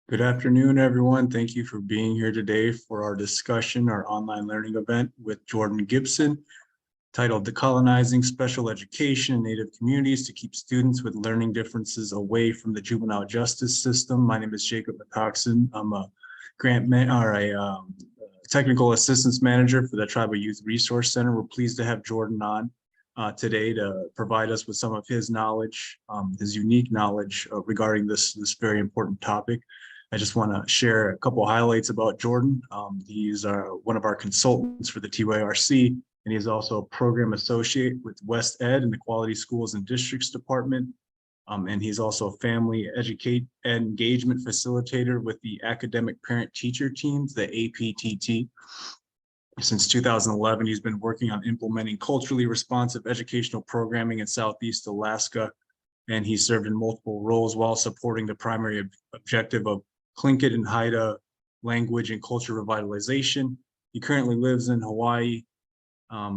Good afternoon, everyone. Thank you for being here today for our discussion, our online learning event with Jordan Gibson, titled Decolonizing Special Education in Native Communities to Keep Students with Learning Differences Away from the Juvenile Justice System. My name is Jacob McCoxon. I'm a technical assistance manager for the Tribal Youth Resource Center. We're pleased to have Jordan on today to provide us with some of his knowledge, his unique knowledge regarding this very important topic. I just want to share a couple of highlights about Jordan. He's one of our consultants for the TYRC, and he's also a program associate with West Ed in the Quality Schools and Districts Department. And he's also a family engagement facilitator with the Academic Parent Teacher Teams, the APTT. Since 2011, he's been working on implementing culturally responsive educational programming in Southeast Alaska, and he served in multiple roles while supporting the primary objective of Tlingit and Haida language and culture revitalization. He currently lives in Hawaii.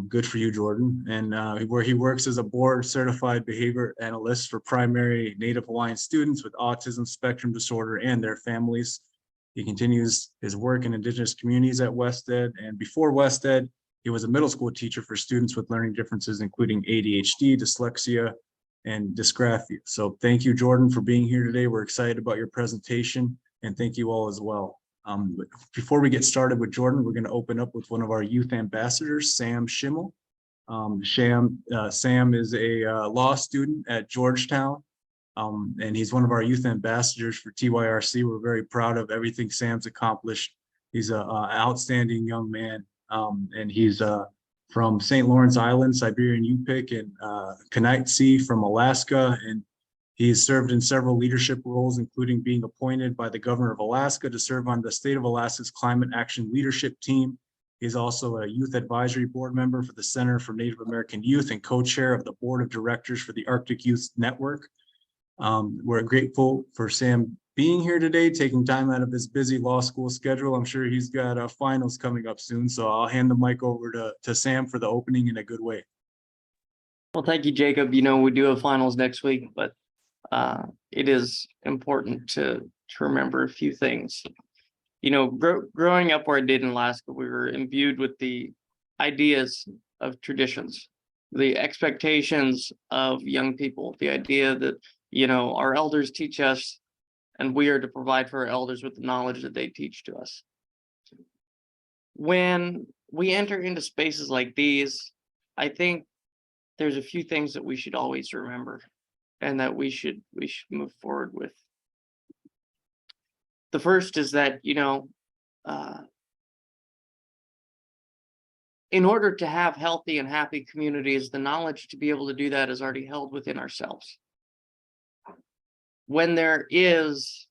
Good for you, Jordan. And where he works as a board certified behavior analyst for primary Native Hawaiian students with autism spectrum disorder and their families. He continues his work in Indigenous communities at West Ed. And before West Ed, he was a middle school teacher for students with learning differences, including ADHD, dyslexia, and dysgraphia. So thank you, Jordan, for being here today. We're excited about your presentation, and thank you all as well. Before we get started with Jordan, we're going to open up with one of our youth ambassadors, Sam Schimmel. Sam is a law student at Georgetown, and he's one of our youth ambassadors for TYRC. We're very proud of everything Sam's accomplished. He's an outstanding young man, and he's from St. Lawrence Island, Siberian Yupik, and Kanaitse from Alaska, and he has served in several leadership roles, including being appointed by the governor of Alaska to serve on the state of Alaska's Climate Action Leadership Team. He's also a youth advisory board member for the Center for Native American Youth and co-chair of the board of directors for the Arctic Youth Network. We're grateful for Sam being here today, taking time out of his busy law school schedule. I'm sure he's got finals coming up soon, so I'll hand the mic over to Sam for the opening in a good way. Well, thank you, Jacob. You know, we do have finals next week, but it is important to remember a few things. You know, growing up where I did in Alaska, we were imbued with the ideas of traditions, the expectations of young people, the idea that, you know, our elders teach us and we are to provide for our elders with the knowledge that they teach to us. When we enter into spaces like these, I think there's a few things that we should always remember and that we should move forward with. The first is that, you know, in order to have healthy and happy communities, the knowledge to be able to do that is already held within ourselves. When there is,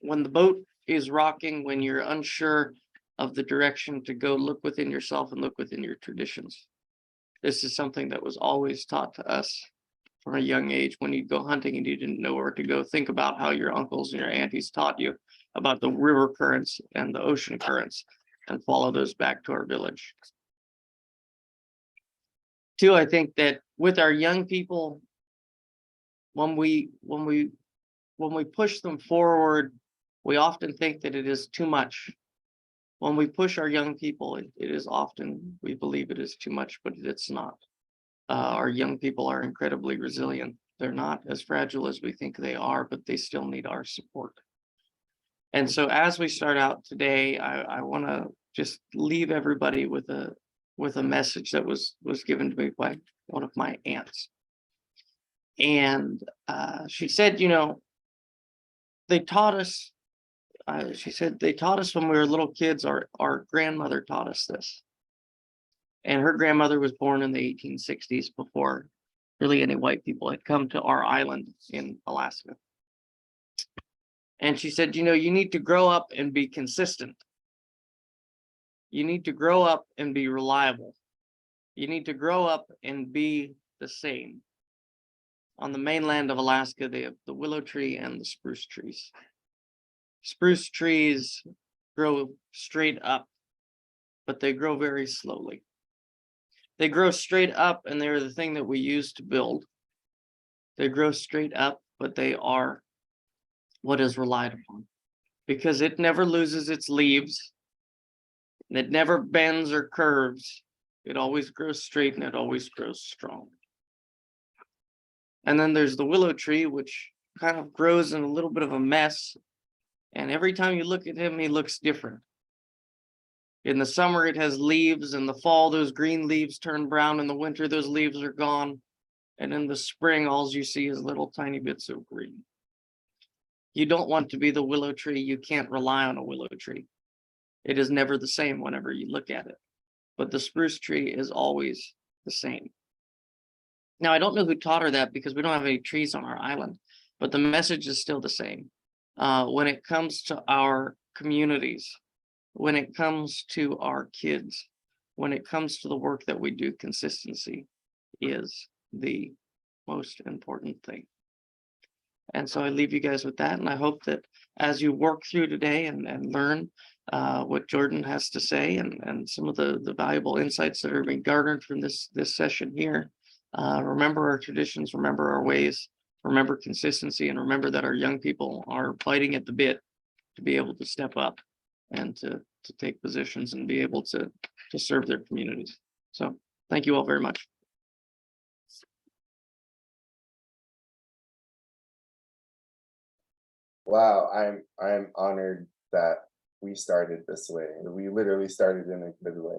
when the boat is rocking, when you're unsure of the direction to go, look within yourself and look within your traditions. This is something that was always taught to us from a young age. When you go hunting and you didn't know where to go, think about how your uncles and your aunties taught you about the river currents and the ocean currents and follow those back to our village. Two, I think that with our young people, when we push them forward, we often think that it is too much. When we push our young people, it is often, we believe it is too much, but it's not. Our young people are incredibly resilient. They're not as fragile as we think they are, but they still need our support. And so as we start out today, I want to just leave everybody with a message that was given to me by one of my aunts. And she said, you know, they taught us, she said, they taught us when we were little kids, our grandmother taught us this. And her grandmother was born in the 1860s, before really any white people had come to our island in Alaska. And she said, you know, you need to grow up and be consistent. You need to grow up and be reliable. You need to grow up and be the same. On the mainland of Alaska, they have the willow tree and the spruce trees. Spruce trees grow straight up, but they grow very slowly. They grow straight up, and they're the thing that we use to build. They grow straight up, but they are what is relied upon because it never loses its leaves. It never bends or curves. It always grows straight and it always grows strong. And then there's the willow tree, which kind of grows in a little bit of a mess. And every time you look at him, he looks different. In the summer, it has leaves. In the fall, those green leaves turn brown. In the winter, those leaves are gone. And in the spring, all you see is little tiny bits of green. You don't want to be the willow tree. You can't rely on a willow tree. It is never the same whenever you look at it. But the spruce tree is always the same. Now, I don't know who taught her that because we don't have any trees on our island, but the message is still the same. When it comes to our communities, when it comes to our kids, when it comes to the work that we do, consistency is the most important thing. And so I leave you guys with that. And I hope that as you work through today and learn what Jordan has to say and some of the valuable insights that are being garnered from this session here, remember our traditions, remember our ways, remember consistency, and remember that our young people are fighting at the bit to be able to step up and to take positions and be able to serve their communities. So thank you all very much. Wow, I'm honored that we started this way. We literally started in a good way.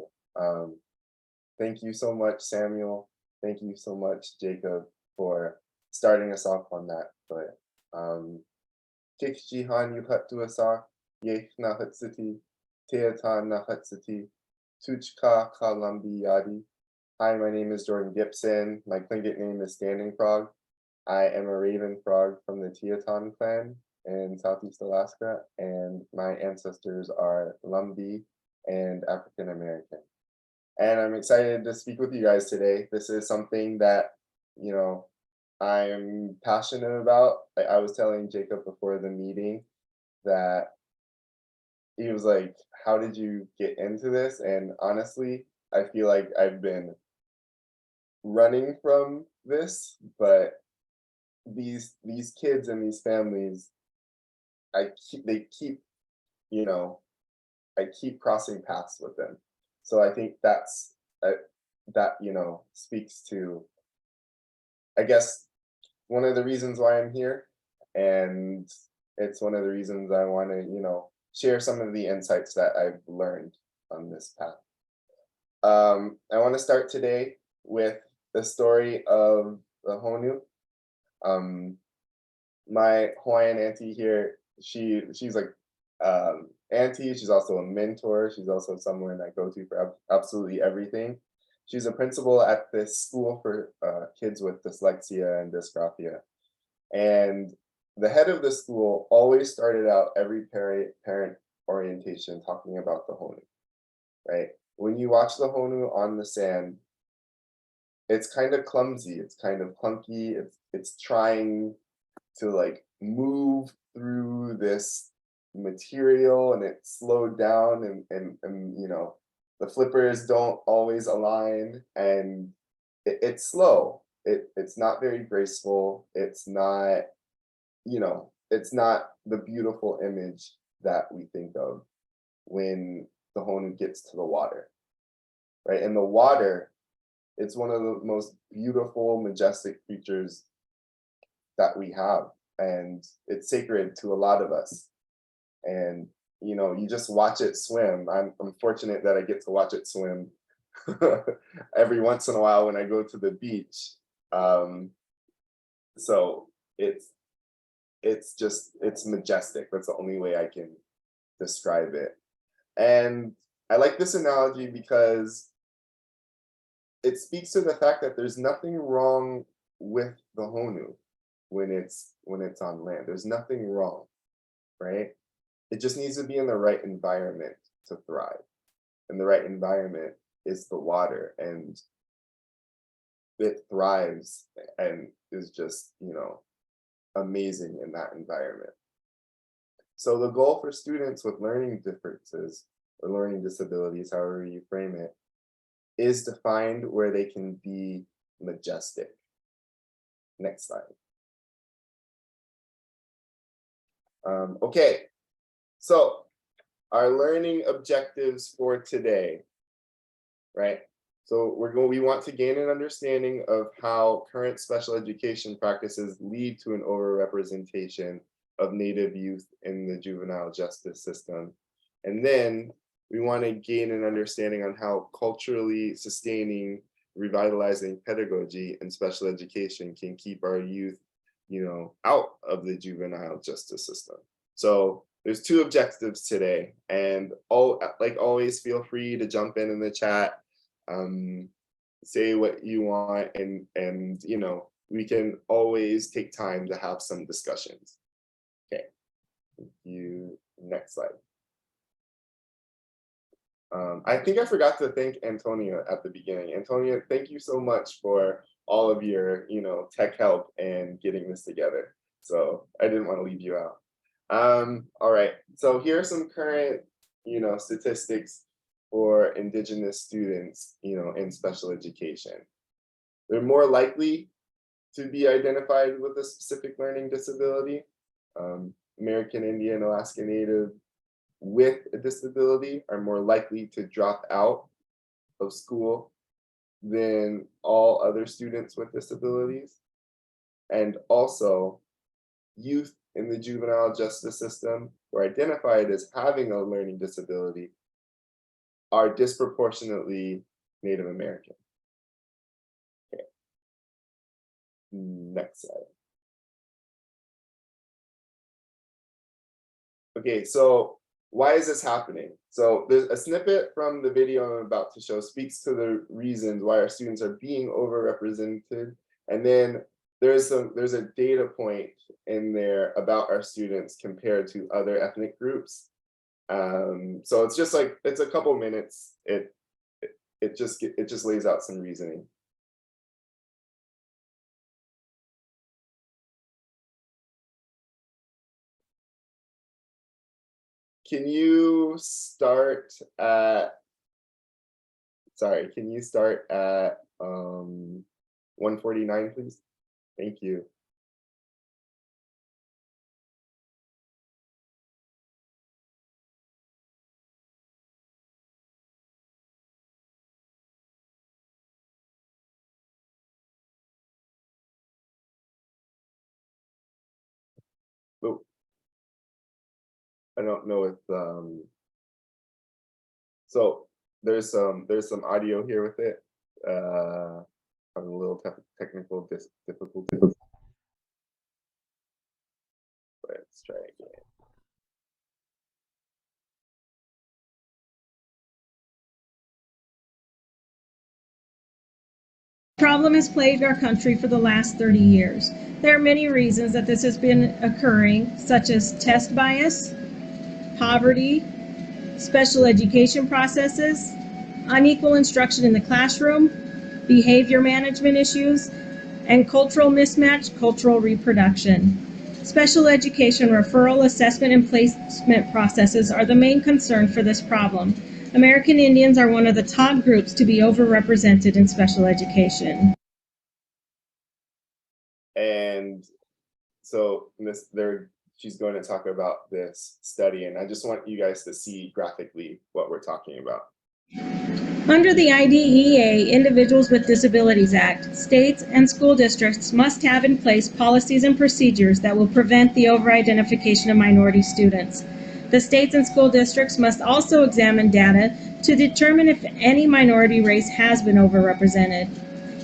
Thank you so much, Samuel. Thank you so much, Jacob, for starting us off on that foot. Kikjihan yuhatu asa, yech na hatsiti, teatan na hatsiti, tuchka kalambi yadi. Hi, my name is Jordan Gibson. My Tlingit name is Standing Frog. I am a raven frog from the Teton clan in Southeast Alaska, and my ancestors are Lumbee and African American. And I'm excited to speak with you guys today. This is something that, you know, I'm passionate about. I was telling Jacob before the meeting that he was like, how did you get into this? And honestly, I feel like I've been running from this, but these kids and these families, I keep crossing paths with them. So I think that's that speaks to, I guess, one of the reasons why I'm here, and it's one of the reasons I want to share some of the insights that I've learned on this path. I want to start today with the story of the Honu. My Hawaiian auntie here, she's like auntie, she's also a mentor, she's also someone I go to for absolutely everything. She's a principal at this school for kids with dyslexia and dysgraphia. And the head of the school always started out every parent orientation talking about the Honu, right? When you watch the Honu on the sand, it's kind of clumsy, it's kind of clunky, it's trying to like move through this material, and it's slowed down, and the flippers don't always align, and it's slow. It's not very graceful. It's not, it's not the beautiful image that we think of when the Honu gets to the water, right? And the water, it's one of the most beautiful, majestic creatures that we have, and it's sacred to a lot of us. And you just watch it swim. I'm fortunate that I get to watch it swim every once in a while when I go to the beach. So it's majestic. That's the only way I can describe it. And I like this analogy because it speaks to the fact that there's nothing wrong with the Honu when it's on land. There's nothing wrong, right? It just needs to be in the right environment to thrive. And the right environment is the water, and it thrives and is just, amazing in that environment. So the goal for students with learning differences or learning disabilities, however you frame it, is to find where they can be majestic. Next slide. Okay, so our learning objectives for today, right? So we want to gain an understanding of how current special education practices lead to an overrepresentation of Native youth in the juvenile justice system. And then we want to gain an understanding on how culturally sustaining, revitalizing pedagogy and special education can keep our youth, out of the juvenile justice system. So there's two objectives today, and like always, feel free to jump in the chat, say what you want, and we can always take time to have some discussions. Okay, thank you. Next slide. I think I forgot to thank Antonia at the beginning. Antonia, thank you so much for all of your tech help and getting this together. So I didn't want to leave you out. All right, so here are some current statistics for Indigenous students in special education. They're more likely to be identified with a specific learning disability. American Indian, Alaska Native with a disability are more likely to drop out of school than all other students with disabilities. And also, youth in the juvenile justice system who are identified as having a learning disability are disproportionately Native American. Okay. Next slide. Okay, so why is this happening? So there's a snippet from the video I'm about to show speaks to the reasons why our students are being overrepresented. And then there's a data point in there about our students compared to other ethnic groups. So it's just like, it's a couple minutes. It just lays out some reasoning. Can you start at, can you start at 149, please? Thank you. Oh, I don't know if so there's some audio here with it. Having a little technical difficulty. Let's try again. Problem has plagued our country for the last 30 years. There are many reasons that this has been occurring, such as test bias, poverty, special education processes, unequal instruction in the classroom, behavior management issues, and cultural mismatch, cultural reproduction. Special education referral, assessment, and placement processes are the main concern for this problem. American Indians are one of the top groups to be overrepresented in special education. And so she's going to talk about this study, and I just want you guys to see graphically what we're talking about. Under the IDEA, Individuals with Disabilities Act, states and school districts must have in place policies and procedures that will prevent the over-identification of minority students. The states and school districts must also examine data to determine if any minority race has been overrepresented.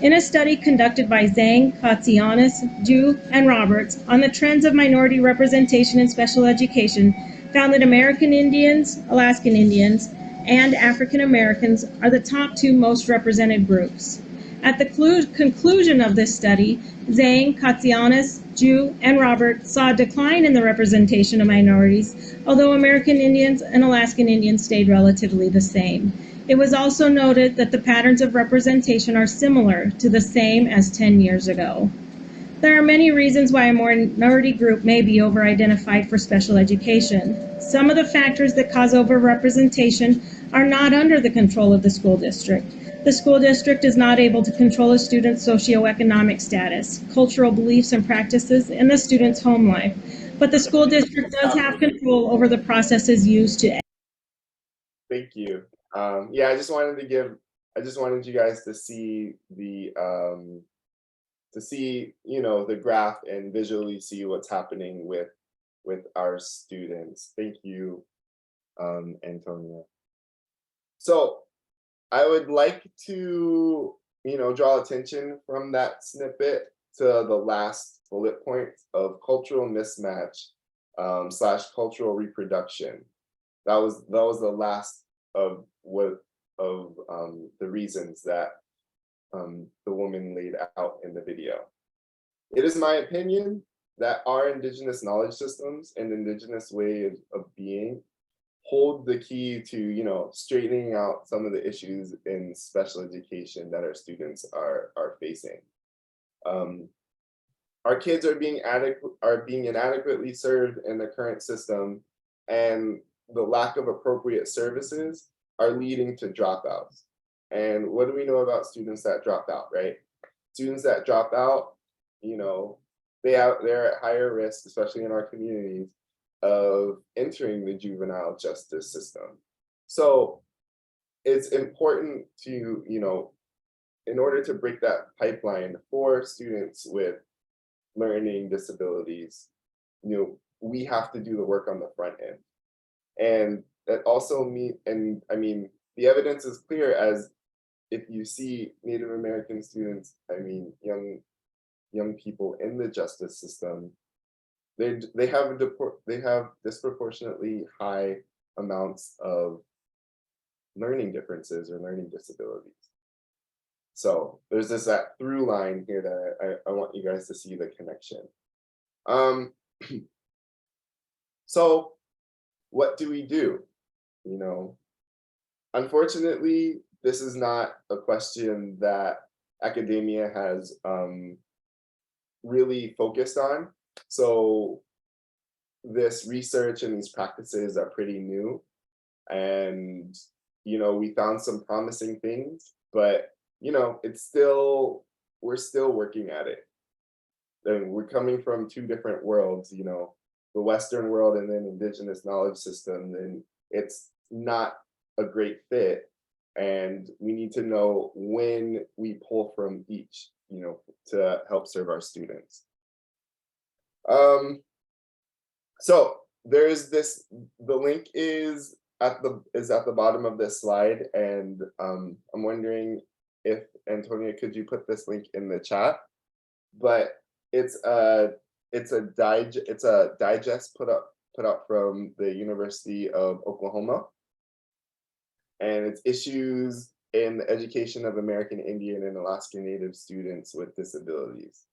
In a study conducted by Zhang, Katsianis, Ju, and Roberts on the trends of minority representation in special education, found that American Indians, Alaskan Indians, and African Americans are the top two most represented groups. At the conclusion of this study, Zhang, Katsianis, Ju, and Robert saw a decline in the representation of minorities, although American Indians and Alaskan Indians stayed relatively the same. It was also noted that the patterns of representation are similar to the same as 10 years ago. There are many reasons why a minority group may be over-identified for special education. Some of the factors that cause over-representation are not under the control of the school district. The school district is not able to control a student's socioeconomic status, cultural beliefs and practices, and the student's home life. but the school district does have control over the processes used to. Thank you. Yeah, I just wanted you guys to see the graph and visually see what's happening with our students. Thank you, Antonia. So I would like to, draw attention from that snippet to the last bullet point of cultural mismatch / cultural reproduction. That was the last of the reasons that the woman laid out in the video. It is my opinion that our indigenous knowledge systems and indigenous way of being hold the key to straightening out some of the issues in special education that our students are facing. Our kids are being inadequately served in the current system, and the lack of appropriate services are leading to dropouts. And what do we know about students that drop out, right? Students that drop out, they're at higher risk, especially in our communities, of entering the juvenile justice system. So it's important to, in order to break that pipeline for students with learning disabilities, we have to do the work on the front end. And that also the evidence is clear, as if you see Native American students, young people in the justice system, they have disproportionately high amounts of learning differences or learning disabilities. So there's that through line here that I want you guys to see the connection. So what do we do? Unfortunately, this is not a question that academia has really focused on. So this research and these practices are pretty new, and we found some promising things, but we're still working at it. And we're coming from two different worlds, the Western world and then indigenous knowledge system, and it's not a great fit. And we need to know when we pull from each, to help serve our students. So there's this, the link is at the bottom of this slide, and I'm wondering if, Antonia, could you put this link in the chat? But it's a digest put out from the University of Oklahoma, and it's issues in the education of American Indian and Alaska Native students with disabilities.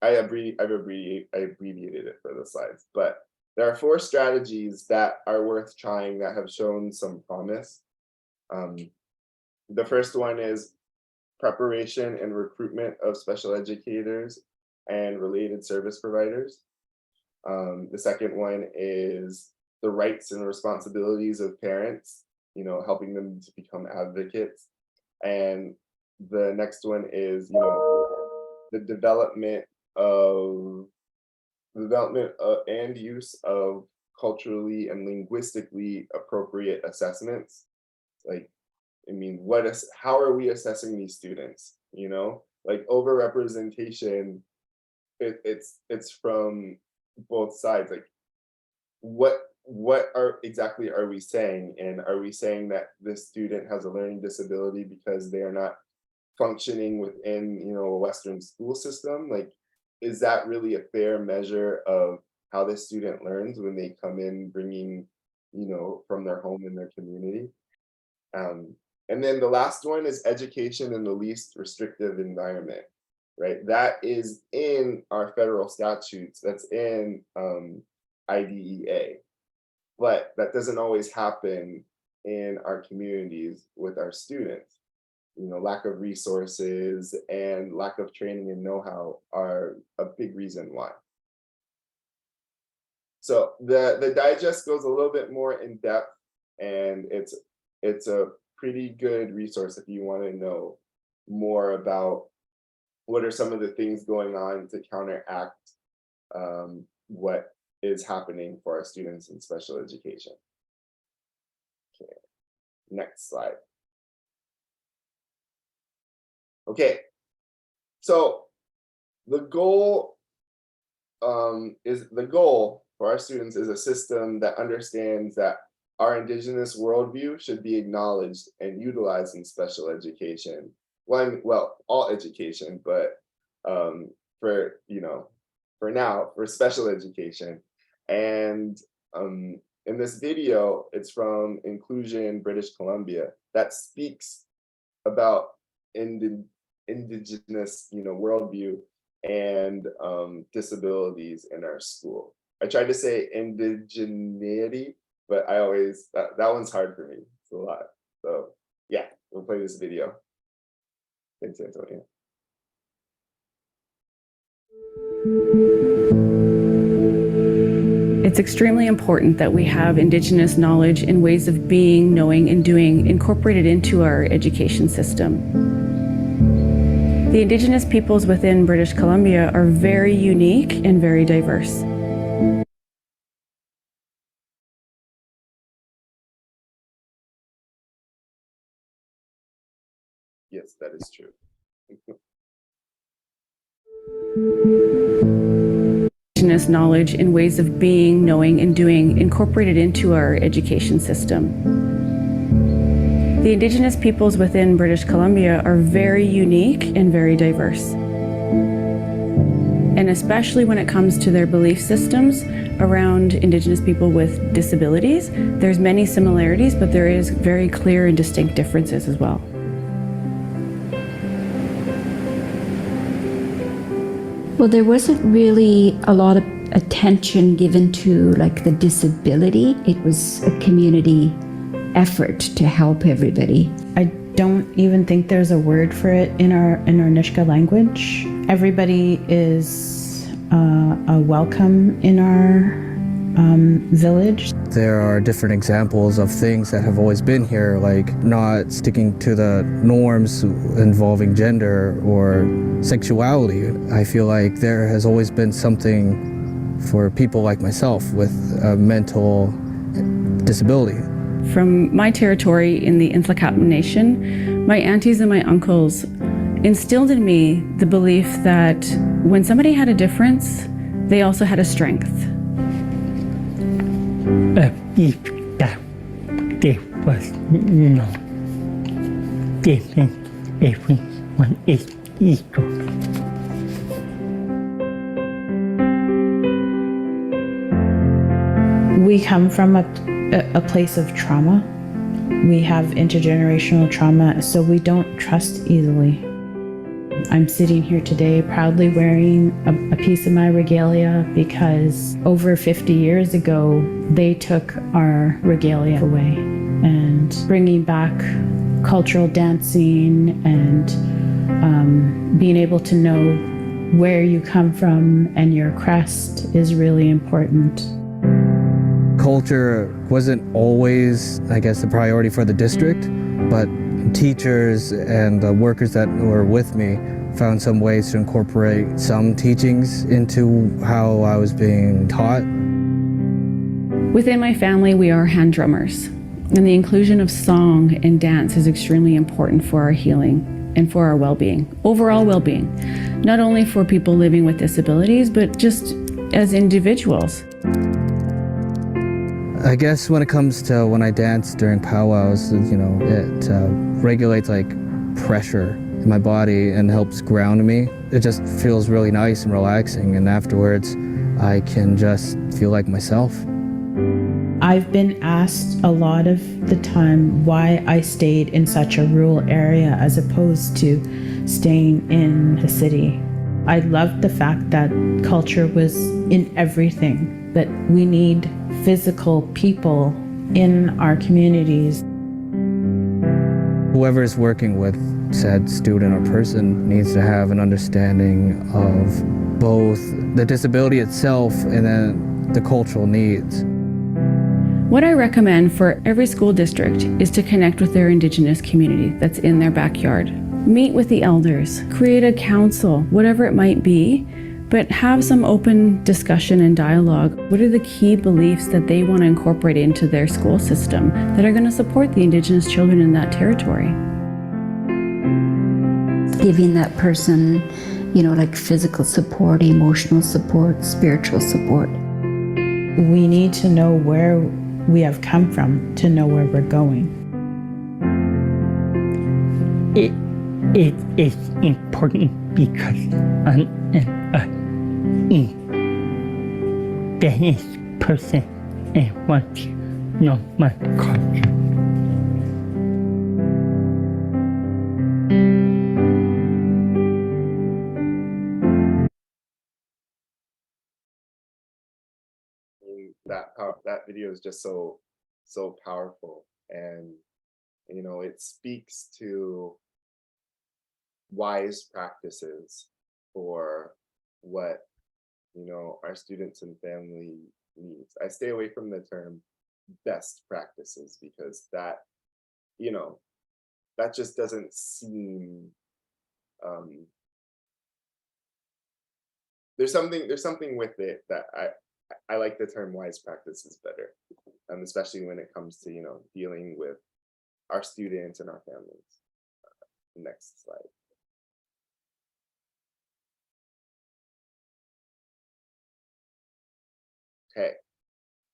I abbreviated it for the slides, but there are 4 strategies that are worth trying that have shown some promise. The first one is preparation and recruitment of special educators and related service providers. The second one is the rights and responsibilities of parents, helping them to become advocates. And the next one is, the development and use of culturally and linguistically appropriate assessments. How are we assessing these students? Overrepresentation, it's from both sides. What exactly are we saying? And are we saying that this student has a learning disability because they are not functioning within, a Western school system? Is that really a fair measure of how this student learns when they come in bringing, from their home and their community? And then the last one is education in the least restrictive environment, right? That is in our federal statutes, that's in IDEA, but that doesn't always happen in our communities with our students. Lack of resources and lack of training and know-how are a big reason why. So the digest goes a little bit more in depth, and it's a pretty good resource if you want to know more about what are some of the things going on to counteract what is happening for our students in special education. Okay, next slide. Okay, so the goal for our students is a system that understands that our Indigenous worldview should be acknowledged and utilized in special education. Well, all education, but for now, for special education. And in this video, it's from Inclusion British Columbia, that speaks about Indigenous worldview and disabilities in our school. I tried to say indigeneity, but I always, that one's hard for me. It's a lot. So yeah, we'll play this video. Thanks, Antonia. It's extremely important that we have Indigenous knowledge and ways of being, knowing, and doing incorporated into our education system. The Indigenous peoples within British Columbia are very unique and very diverse. Yes, that is true. Indigenous knowledge and ways of being, knowing, and doing incorporated into our education system. The Indigenous peoples within British Columbia are very unique and very diverse. And especially when it comes to their belief systems around Indigenous people with disabilities, there's many similarities, but there is very clear and distinct differences as well. Well, there wasn't really a lot of attention given to like the disability. It was a community effort to help everybody. I don't even think there's a word for it in our Nisga'a language. Everybody is a welcome in our village. There are different examples of things that have always been here, like not sticking to the norms involving gender or sexuality. I feel like there has always been something for people like myself with a mental disability. From my territory in the Intlakatlan Nation, my aunties and my uncles instilled in me the belief that when somebody had a difference, they also had a strength. There was no difference. Everyone is equal. We come from a place of trauma. We have intergenerational trauma, so we don't trust easily. I'm sitting here today proudly wearing a piece of my regalia because over 50 years ago, they took our regalia away. And bringing back cultural dancing and being able to know where you come from and your crest is really important. Culture wasn't always, I guess, the priority for the district, but teachers and the workers that were with me found some ways to incorporate some teachings into how I was being taught. Within my family, we are hand drummers, and the inclusion of song and dance is extremely important for our healing and for our well-being, overall well-being, not only for people living with disabilities, but just as individuals. I guess when it comes to when I dance during powwows, it regulates like pressure in my body and helps ground me. It just feels really nice and relaxing, and afterwards I can just feel like myself. I've been asked a lot of the time why I stayed in such a rural area as opposed to staying in the city. I loved the fact that culture was in everything, that we need physical people in our communities. Whoever is working with said student or person needs to have an understanding of both the disability itself and then the cultural needs. What I recommend for every school district is to connect with their Indigenous community that's in their backyard. Meet with the elders, create a council, whatever it might be, but have some open discussion and dialogue. What are the key beliefs that they want to incorporate into their school system that are going to support the Indigenous children in that territory? Giving that person, like physical support, emotional support, spiritual support. We need to know where we have come from to know where we're going. It is important because I'm an Danish person and want to know my culture. That video is just so powerful, and it speaks to wise practices for what our students and family needs. I stay away from the term best practices because that that just doesn't seem there's something with it that I like the term wise practices better, especially when it comes to dealing with our students and our families. Next slide. Okay,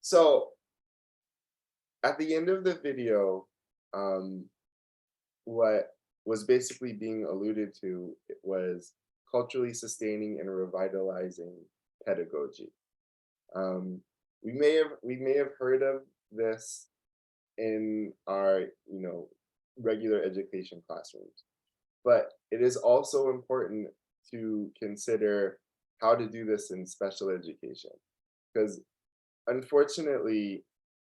so at the end of the video, what was basically being alluded to was culturally sustaining and revitalizing pedagogy. We may have heard of this in our regular education classrooms, but it is also important to consider how to do this in special education, because unfortunately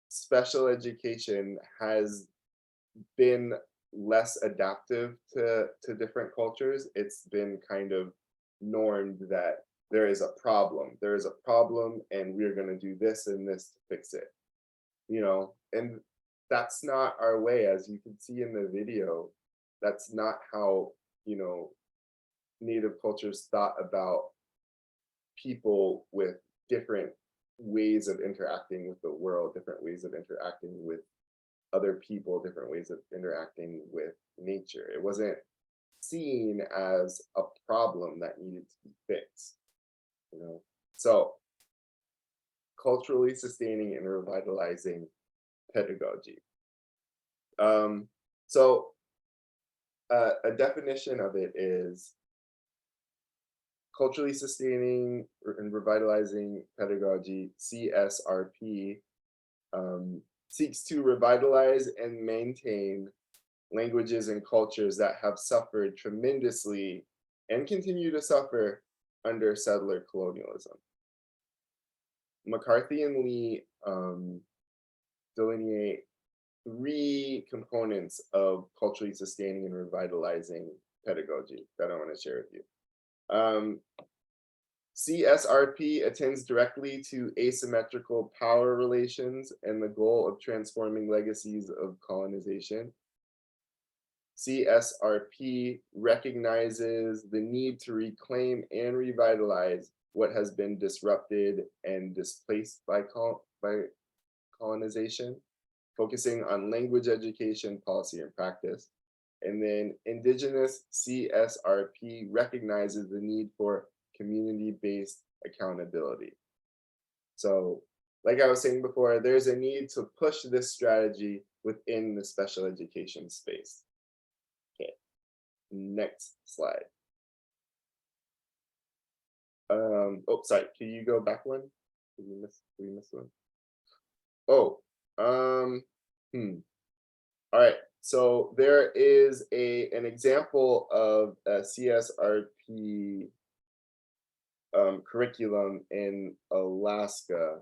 special education has been less adaptive to different cultures. It's been kind of normed that there is a problem, and we're going to do this and this to fix it, and that's not our way. As you can see in the video, that's not how Native cultures thought about people with different ways of interacting with the world, different ways of interacting with other people, different ways of interacting with nature. It wasn't seen as a problem that needed to be fixed. So culturally sustaining and revitalizing pedagogy. So a definition of it is culturally sustaining and revitalizing pedagogy, CSRP, seeks to revitalize and maintain languages and cultures that have suffered tremendously and continue to suffer under settler colonialism. McCarthy and Lee delineate 3 components of culturally sustaining and revitalizing pedagogy that I want to share with you. CSRP attends directly to asymmetrical power relations and the goal of transforming legacies of colonization. CSRP recognizes the need to reclaim and revitalize what has been disrupted and displaced by colonization, focusing on language education, policy, and practice. And then Indigenous CSRP recognizes the need for community-based accountability. So, like I was saying before, there's a need to push this strategy within the special education space. Okay, next slide. Oh, sorry, can you go back one? Did we miss one? Oh, all right. So there is an example of a CSRP curriculum in Alaska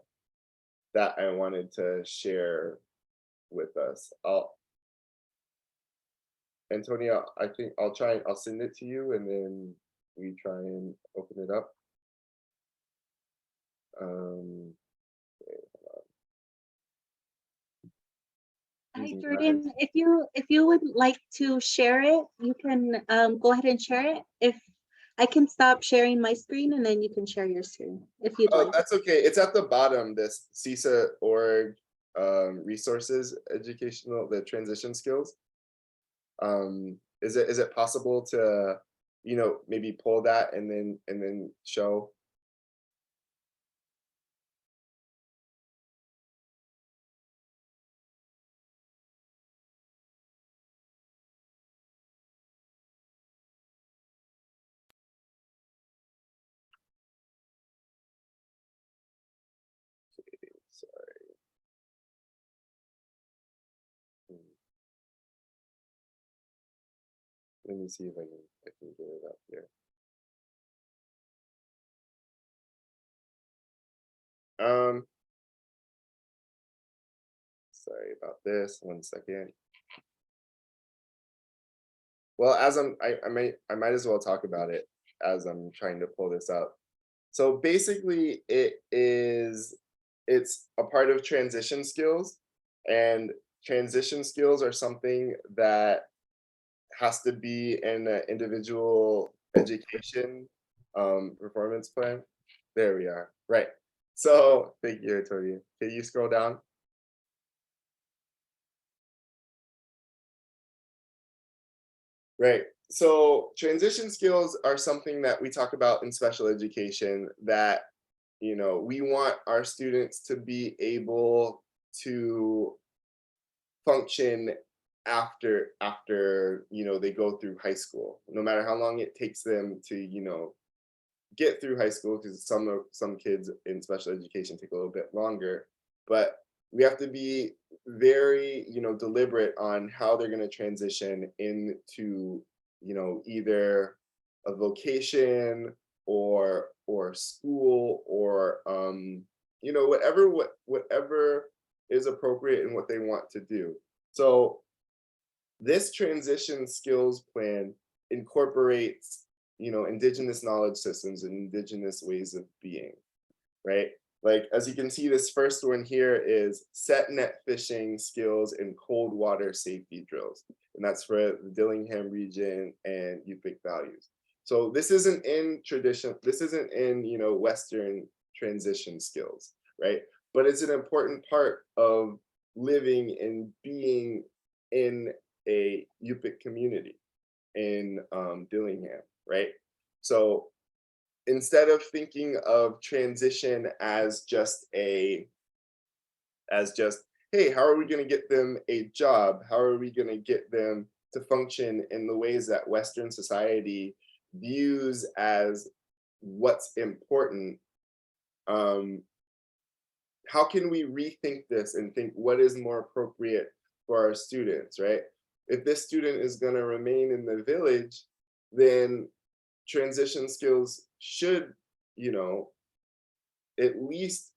that I wanted to share with us. Antonia, I think I'll send it to you and then we try and open it up. Hi, Jordan. If you would like to share it, you can go ahead and share it. If I can stop sharing my screen and then you can share your screen if you'd Oh, like. that's okay. It's at the bottom, this CISA org resources educational, the transition skills. Is it possible to, maybe pull that and then show? Sorry. Let me see if I can get it up here. Sorry about this. 1 second. Well, as I might as well talk about it as I'm trying to pull this up. So basically, it's a part of transition skills, and transition skills are something that has to be in an individual education performance plan. There we are. Right. So thank you, Tori. Can you scroll down? Right. So transition skills are something that we talk about in special education that, we want our students to be able to function after they go through high school, no matter how long it takes them to, get through high school, because some kids in special education take a little bit longer, but we have to be very deliberate on how they're going to transition into either a vocation or school or whatever is appropriate and what they want to do. So this transition skills plan incorporates indigenous knowledge systems and indigenous ways of being, right? Like, as you can see, this first one here is set net fishing skills and cold water safety drills. And that's for the Dillingham region and Yupik values. So this isn't in Western transition skills, right? But it's an important part of living and being in a Yupik community in Dillingham, right? So instead of thinking of transition as just hey, how are we going to get them a job? How are we going to get them to function in the ways that Western society views as what's important? How can we rethink this and think what is more appropriate for our students, right? If this student is going to remain in the village, then transition skills should, at least,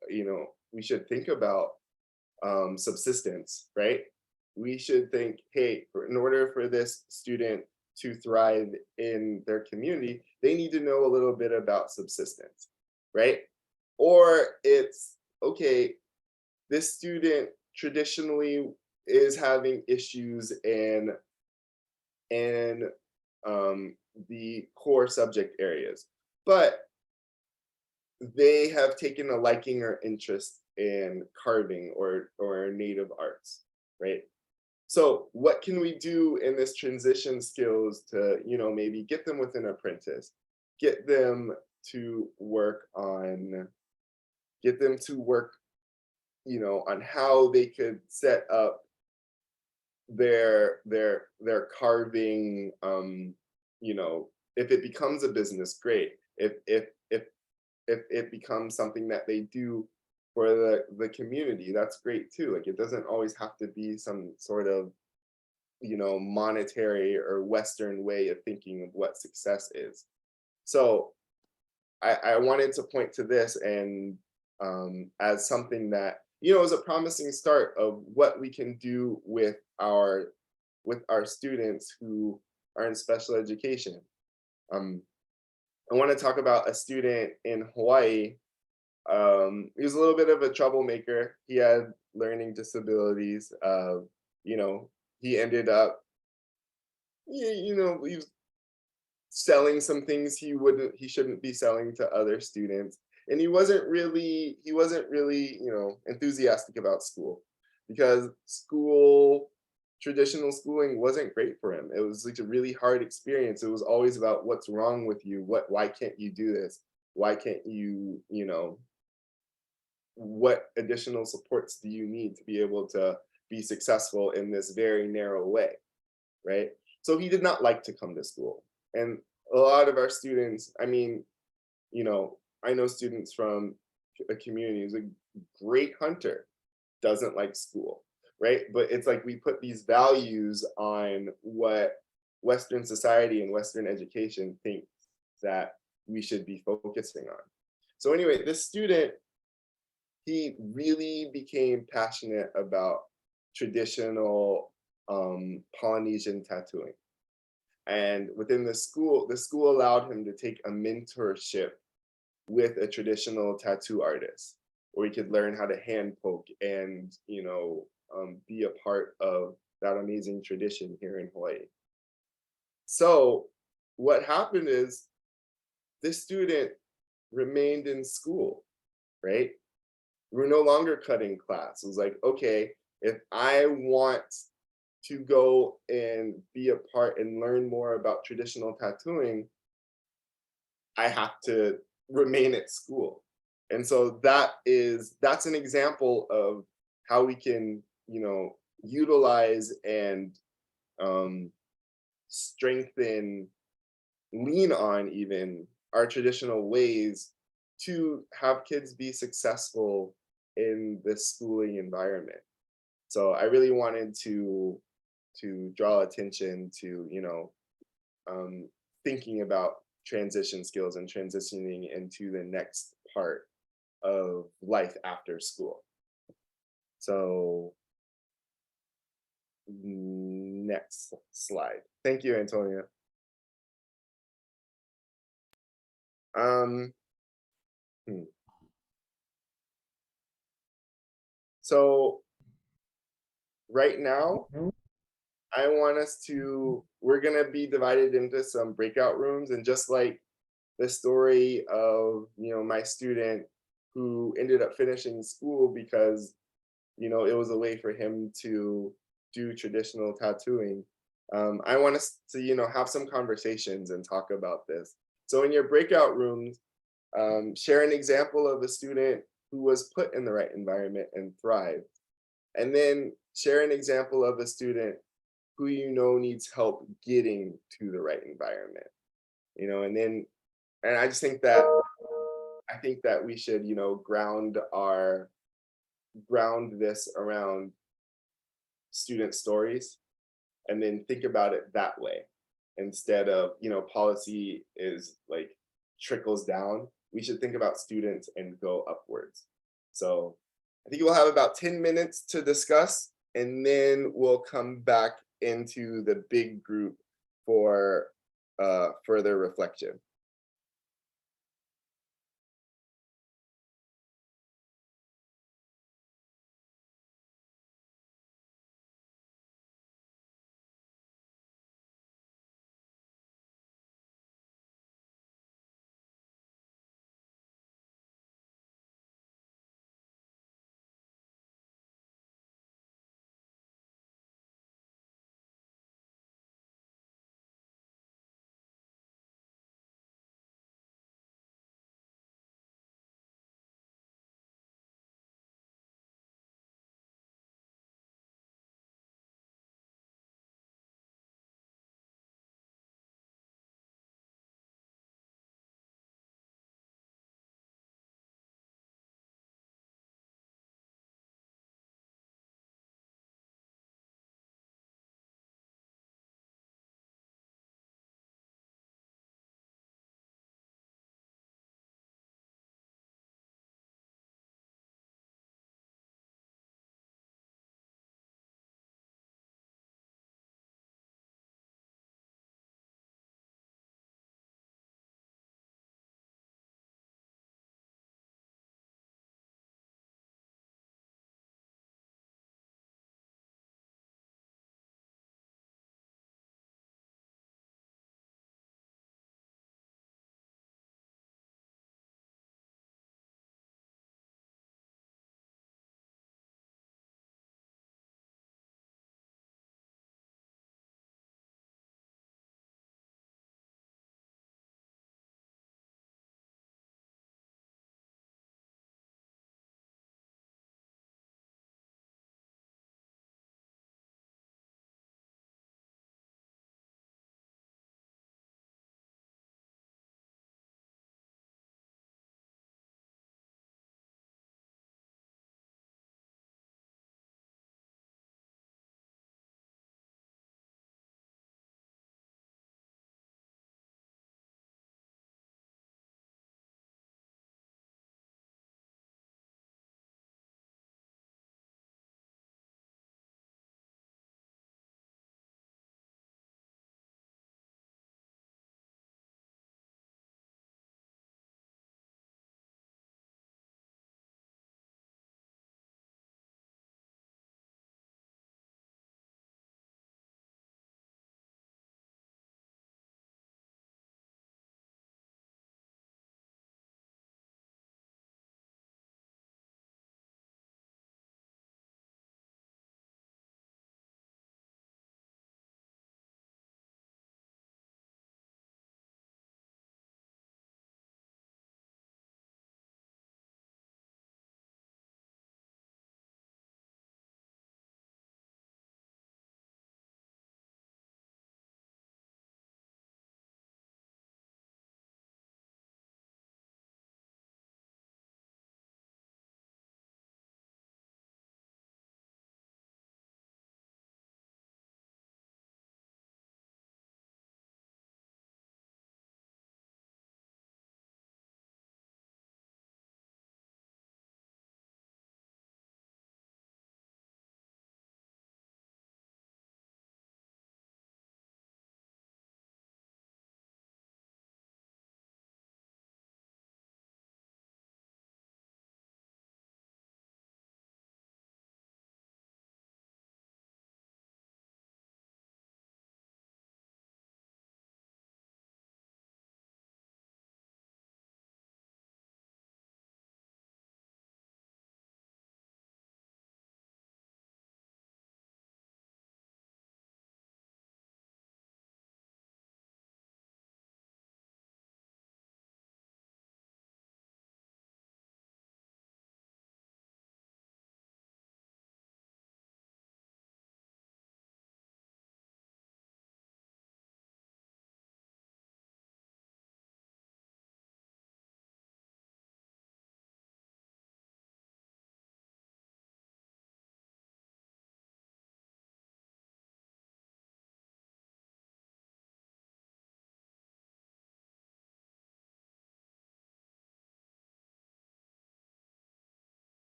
we should think about subsistence, right? We should think, hey, in order for this student to thrive in their community, they need to know a little bit about subsistence, right? Or it's, okay, this student traditionally is having issues in the core subject areas, but they have taken a liking or interest in carving or native arts, right? So what can we do in this transition skills to, maybe get them with an apprentice, get them to work on how they could set up their carving, if it becomes a business, great. If it becomes something that they do for the community, that's great too. Like, it doesn't always have to be some sort of monetary or Western way of thinking of what success is. So I wanted to point to this and as something that is a promising start of what we can do with our students who are in special education. I want to talk about a student in Hawaii. He was a little bit of a troublemaker. He had learning disabilities. He ended up, he was selling some things he shouldn't be selling to other students. And he wasn't really, enthusiastic about school, because traditional schooling wasn't great for him. It was like a really hard experience. It was always about what's wrong with you. Why can't you do this? Why can't you, what additional supports do you need to be able to be successful in this very narrow way, right? So he did not like to come to school. And a lot of our students, I know students from a community who's a great hunter, doesn't like school, right? But it's like we put these values on what Western society and Western education thinks that we should be focusing on. So anyway, this student, he really became passionate about traditional Polynesian tattooing. And within the school allowed him to take a mentorship with a traditional tattoo artist, where he could learn how to hand poke and, be a part of that amazing tradition here in Hawaii. So what happened is this student remained in school, right? We're no longer cutting class. It was like, okay, if I want to go and be a part and learn more about traditional tattooing, I have to remain at school. And so that's an example of how we can, utilize and strengthen, lean on even our traditional ways to have kids be successful in this schooling environment. So I really wanted to draw attention to, thinking about transition skills and transitioning into the next part of life after school. So next slide. Thank you, Antonia. So right now, I want us we're gonna be divided into some breakout rooms, and just like the story of, my student who ended up finishing school because, it was a way for him to do traditional tattooing. I want us to, have some conversations and talk about this. So in your breakout rooms, share an example of a student who was put in the right environment and thrived. And then share an example of a student who needs help getting to the right environment. And I just think that we should, ground this around student stories, and then think about it that way, instead of, policy is like trickles down. We should think about students and go upwards. So I think we'll have about 10 minutes to discuss, and then we'll come back into the big group for further reflection.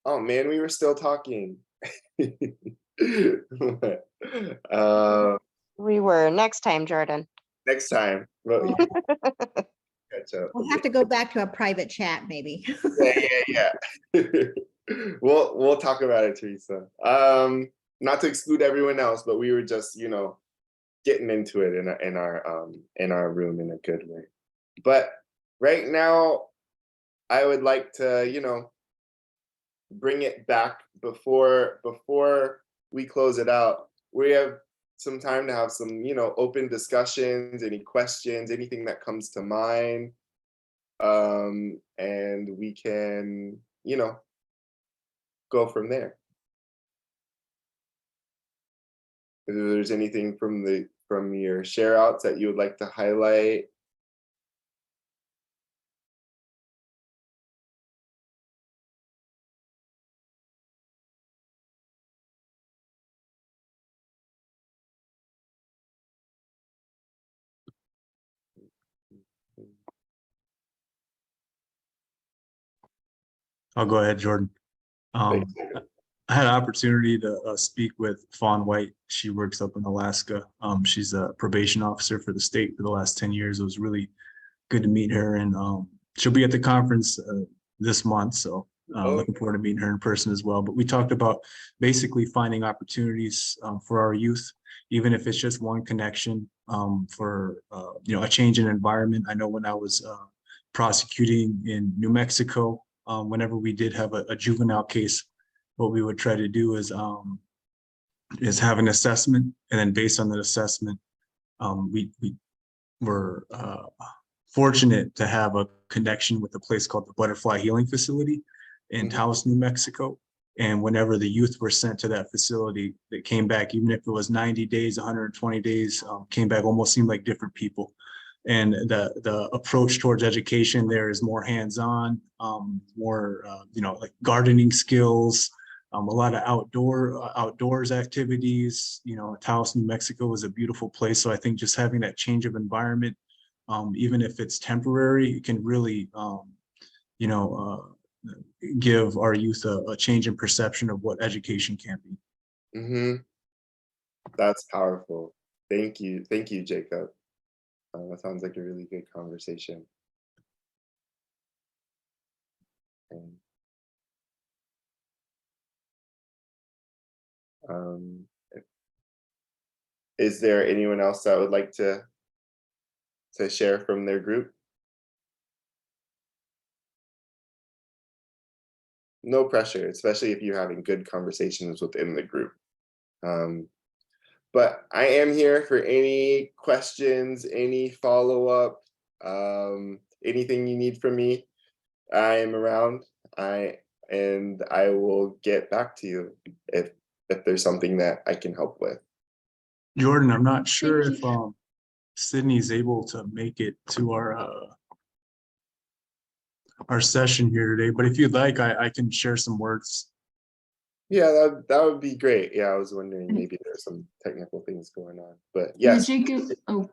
Oh man, we were still talking. uh, We were. Next time, Jordan. next time. Well, catch up. We'll have to go back to a private chat, maybe. Yeah. We'll talk about it, Teresa. Not to exclude everyone else, but we were just, you know, getting into it in our room in a good way. But right now, I would like to, you know, bring it back before we close it out. We have some time to have some, you know, open discussions, any questions, anything that comes to mind. And we can, you know, go from there. If there's anything from your share outs that you would like to highlight. I'll go ahead, Jordan. I had an opportunity to speak with Fawn White. She works up in Alaska. She's a probation officer for the state for the last 10 years. It was really good to meet her, and she'll be at the conference this month. So looking forward to meeting her in person as well. But we talked about basically finding opportunities for our youth, even if it's just one connection for you know, a change in environment. I know when I was prosecuting in New Mexico, whenever we did have a juvenile case, what we would try to do is have an assessment, and then based on that assessment, we were fortunate to have a connection with a place called the Butterfly Healing Facility in Taos, New Mexico. And whenever the youth were sent to that facility, they came back, even if it was 90 days, 120 days, came back, almost seemed like different people. And the approach towards education there is more hands-on, more you know, like gardening skills, a lot of outdoors activities. You know, Taos, New Mexico is a beautiful place. So I think just having that change of environment, even if it's temporary, it can really, you know, give our youth a change in perception of what education can be. That's powerful. Thank you, Jacob. That sounds like a really good conversation. Is there anyone else that would like to share from their group? No pressure, especially if you're having good conversations within the group. But I am here for any questions, any follow-up, anything you need from me. I am around. I will get back to you if there's something that I can help with. Jordan, I'm not sure if Sydney's able to make it to our session here today, but if you'd like, I can share some words. Yeah, that would be great. Yeah, I was wondering maybe there's some technical things going on, but yes. Yeah, Jacob. Oh,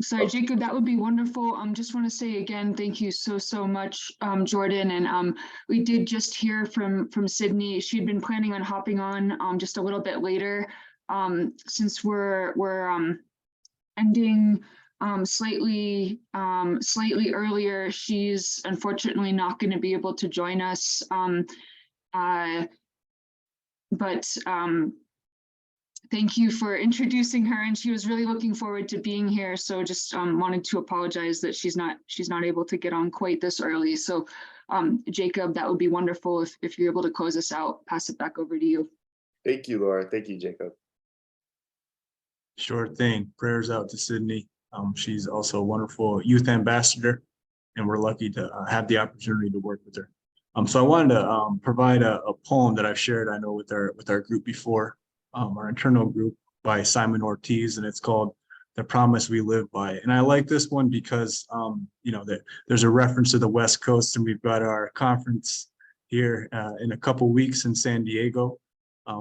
sorry, Jacob. That would be wonderful. Just want to say again, thank you so much, Jordan. And we did just hear from Sydney. She'd been planning on hopping on just a little bit later. Since we're ending slightly earlier, she's unfortunately not going to be able to join us. But thank you for introducing her, and she was really looking forward to being here. So just wanted to apologize that she's not able to get on quite this early. So Jacob, that would be wonderful if you're able to close us out. Pass it back over to you. Thank you, Laura. Thank you, Jacob. Sure thing. Prayers out to Sydney. She's also a wonderful youth ambassador, and we're lucky to have the opportunity to work with her. So I wanted to provide a poem that I've shared, I know, with our group before, our internal group, by Simon Ortiz, and it's called "The Promise We Live By." And I like this one because you know, there's a reference to the West Coast, and we've got our conference here in a couple weeks in San Diego.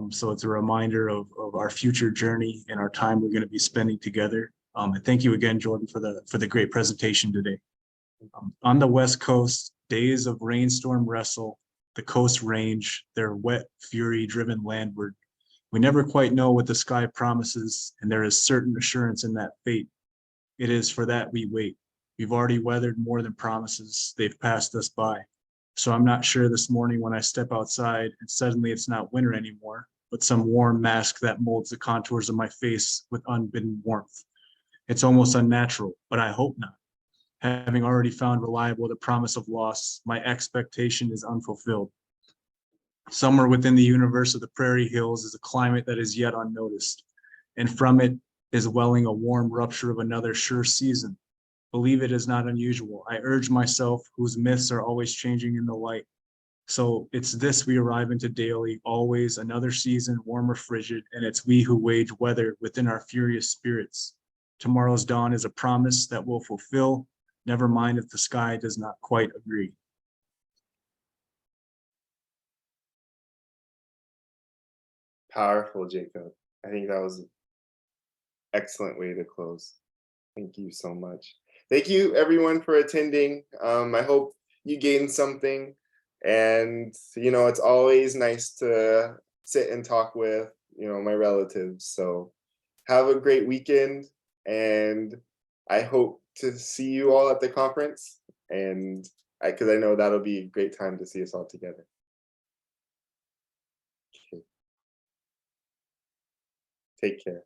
So it's a reminder of our future journey and our time we're going to be spending together. And thank you again, Jordan, for the great presentation today. On the West Coast, days of rainstorm wrestle the coast range, their wet fury driven landward. We never quite know what the sky promises, and there is certain assurance in that fate. It is for that we wait. We've already weathered more than promises. They've passed us by. So I'm not sure this morning when I step outside and suddenly it's not winter anymore, but some warm mask that molds the contours of my face with unbidden warmth. It's almost unnatural, but I hope not. Having already found reliable the promise of loss, my expectation is unfulfilled. Somewhere within the universe of the prairie hills is a climate that is yet unnoticed, and from it is welling a warm rupture of another sure season. Believe it is not unusual. I urge myself, whose myths are always changing in the light. So it's this we arrive into daily, always another season, warm or frigid, and it's we who wage weather within our furious spirits. Tomorrow's dawn is a promise that we'll fulfill. Never mind if the sky does not quite agree. Powerful, Jacob. I think that was an excellent way to close. Thank you so much. Thank you everyone for attending. I hope you gained something. And, you know, it's always nice to sit and talk with, you know, my relatives. So have a great weekend. And I hope to see you all at the conference. And because I know that'll be a great time to see us all together. Okay. Take care.